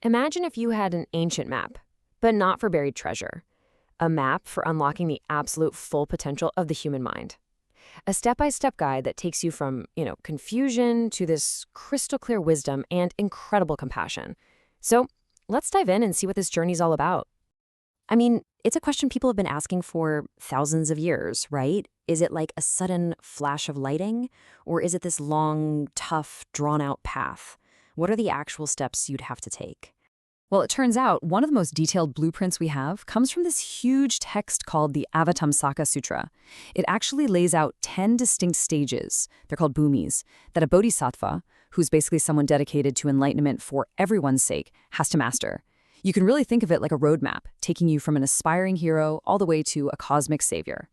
Imagine if you had an ancient map, but not for buried treasure. A map for unlocking the absolute full potential of the human mind. A step-by-step guide that takes you from, confusion to this crystal clear wisdom and incredible compassion. So let's dive in and see what this journey's all about. I mean, it's a question people have been asking for thousands of years, right? Is it like a sudden flash of lighting? Or is it this long, tough, drawn-out path? What are the actual steps you'd have to take? Well, it turns out one of the most detailed blueprints we have comes from this huge text called the Avatamsaka Sutra. It actually lays out 10 distinct stages, they're called bhumis, that a bodhisattva, who's basically someone dedicated to enlightenment for everyone's sake, has to master. You can really think of it like a roadmap, taking you from an aspiring hero all the way to a cosmic savior.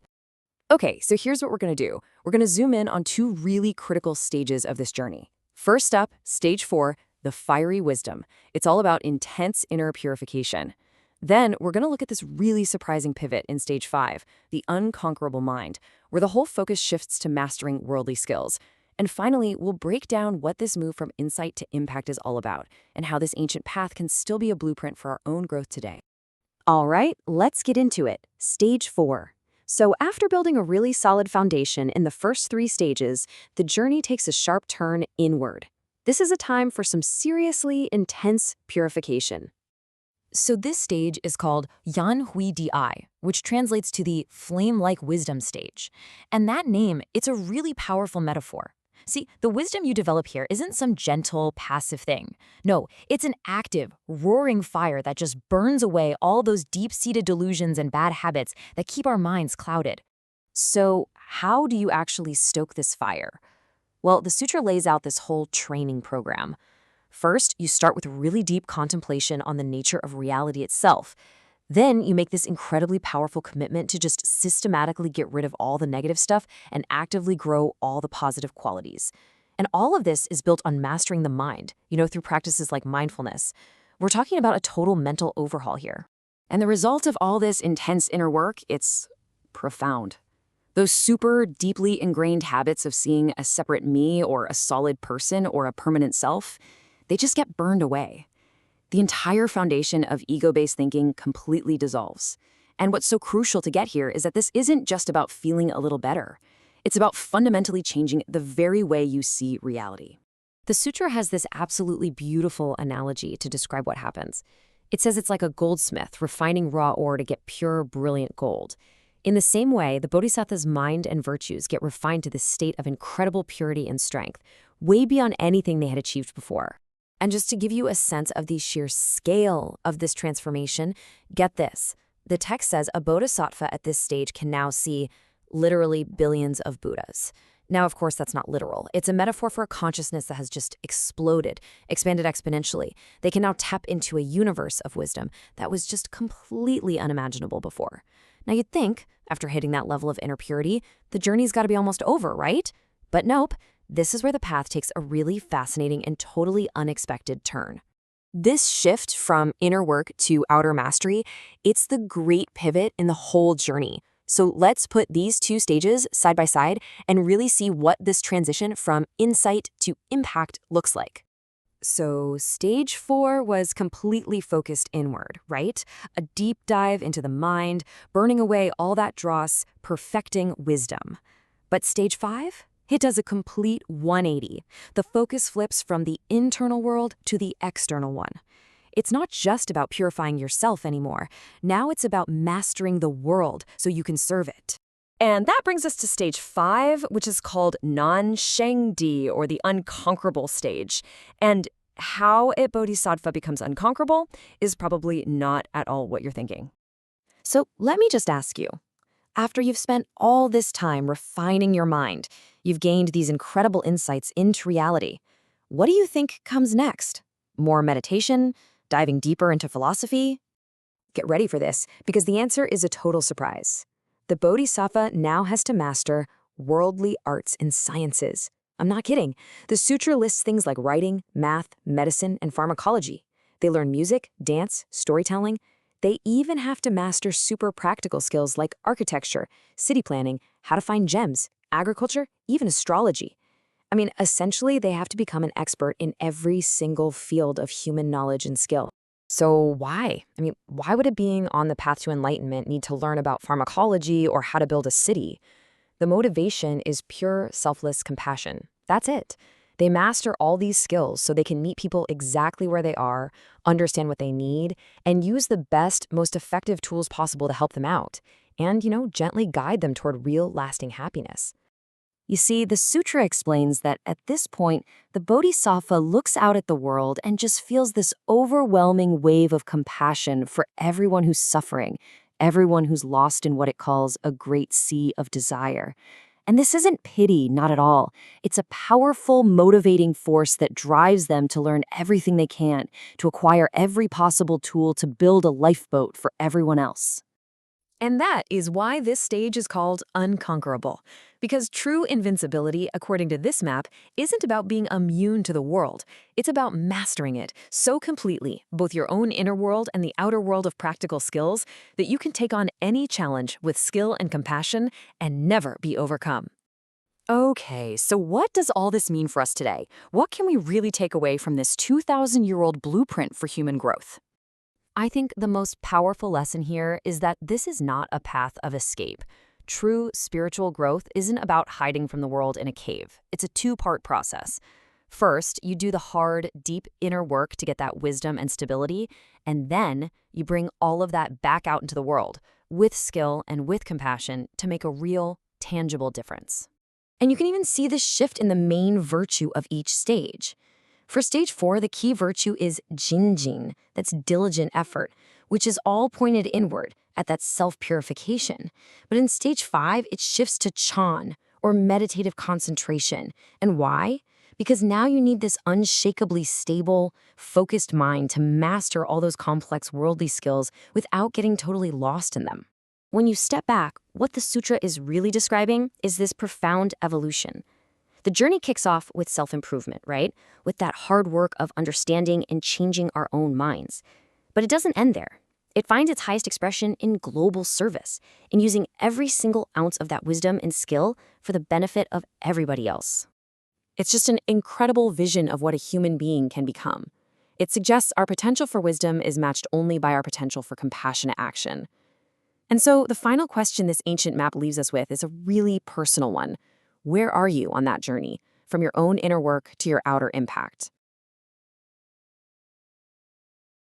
Okay, so here's what we're going to do. We're going to zoom in on two really critical stages of this journey. First up, stage 4, the fiery wisdom. It's all about intense inner purification. Then we're going to look at this really surprising pivot in stage 5, the unconquerable mind, where the whole focus shifts to mastering worldly skills. And finally, we'll break down what this move from insight to impact is all about, and how this ancient path can still be a blueprint for our own growth today. All right, let's get into it. Stage 4. So after building a really solid foundation in the first 3 stages, the journey takes a sharp turn inward. This is a time for some seriously intense purification. So this stage is called Yan Hui Di, which translates to the flame-like wisdom stage. And that name, it's a really powerful metaphor. See, the wisdom you develop here isn't some gentle, passive thing. No, it's an active, roaring fire that just burns away all those deep-seated delusions and bad habits that keep our minds clouded. So how do you actually stoke this fire? Well, the sutra lays out this whole training program. First, you start with really deep contemplation on the nature of reality itself. Then you make this incredibly powerful commitment to just systematically get rid of all the negative stuff and actively grow all the positive qualities. And all of this is built on mastering the mind, through practices like mindfulness. We're talking about a total mental overhaul here. And the result of all this intense inner work, it's profound. Those super deeply ingrained habits of seeing a separate me or a solid person or a permanent self, they just get burned away. The entire foundation of ego-based thinking completely dissolves. And what's so crucial to get here is that this isn't just about feeling a little better. It's about fundamentally changing the very way you see reality. The sutra has this absolutely beautiful analogy to describe what happens. It says it's like a goldsmith refining raw ore to get pure, brilliant gold. In the same way, the bodhisattva's mind and virtues get refined to this state of incredible purity and strength, way beyond anything they had achieved before. And just to give you a sense of the sheer scale of this transformation, get this. The text says a bodhisattva at this stage can now see literally billions of Buddhas. Now, of course, that's not literal. It's a metaphor for a consciousness that has just exploded, expanded exponentially. They can now tap into a universe of wisdom that was just completely unimaginable before. Now, you'd think, after hitting that level of inner purity, the journey's got to be almost over, right? But nope. This is where the path takes a really fascinating and totally unexpected turn. This shift from inner work to outer mastery, it's the great pivot in the whole journey. So let's put these 2 stages side by side and really see what this transition from insight to impact looks like. So stage 4 was completely focused inward, right? A deep dive into the mind, burning away all that dross, perfecting wisdom. But stage 5? It does a complete 180. The focus flips from the internal world to the external one. It's not just about purifying yourself anymore. Now it's about mastering the world so you can serve it. And that brings us to stage 5, which is called Nan-sheng-di, or the unconquerable stage. And how a bodhisattva becomes unconquerable is probably not at all what you're thinking. So let me just ask you. After you've spent all this time refining your mind, you've gained these incredible insights into reality. What do you think comes next? More meditation? Diving deeper into philosophy? Get ready for this, because the answer is a total surprise. The bodhisattva now has to master worldly arts and sciences. I'm not kidding. The sutra lists things like writing, math, medicine, and pharmacology. They learn music, dance, storytelling. They even have to master super practical skills like architecture, city planning, how to find gems, agriculture, even astrology. I mean, essentially, they have to become an expert in every single field of human knowledge and skill. So why? I mean, why would a being on the path to enlightenment need to learn about pharmacology or how to build a city? The motivation is pure, selfless compassion. That's it. They master all these skills so they can meet people exactly where they are, understand what they need, and use the best, most effective tools possible to help them out, and, gently guide them toward real, lasting happiness. You see, the sutra explains that at this point, the bodhisattva looks out at the world and just feels this overwhelming wave of compassion for everyone who's suffering, everyone who's lost in what it calls a great sea of desire. And this isn't pity, not at all. It's a powerful, motivating force that drives them to learn everything they can, to acquire every possible tool to build a lifeboat for everyone else. And that is why this stage is called unconquerable. Because true invincibility, according to this map, isn't about being immune to the world. It's about mastering it so completely, both your own inner world and the outer world of practical skills, that you can take on any challenge with skill and compassion and never be overcome. Okay, so what does all this mean for us today? What can we really take away from this 2,000-year-old blueprint for human growth? I think the most powerful lesson here is that this is not a path of escape. True spiritual growth isn't about hiding from the world in a cave. It's a two-part process. First, you do the hard, deep inner work to get that wisdom and stability, and then you bring all of that back out into the world with skill and with compassion to make a real, tangible difference. And you can even see this shift in the main virtue of each stage. For stage 4, the key virtue is Jinjin, that's diligent effort, which is all pointed inward at that self-purification. But in stage 5, it shifts to Chan, or meditative concentration. And why? Because now you need this unshakably stable, focused mind to master all those complex worldly skills without getting totally lost in them. When you step back, what the sutra is really describing is this profound evolution. The journey kicks off with self-improvement, right? With that hard work of understanding and changing our own minds. But it doesn't end there. It finds its highest expression in global service, in using every single ounce of that wisdom and skill for the benefit of everybody else. It's just an incredible vision of what a human being can become. It suggests our potential for wisdom is matched only by our potential for compassionate action. And so the final question this ancient map leaves us with is a really personal one. Where are you on that journey, from your own inner work to your outer impact?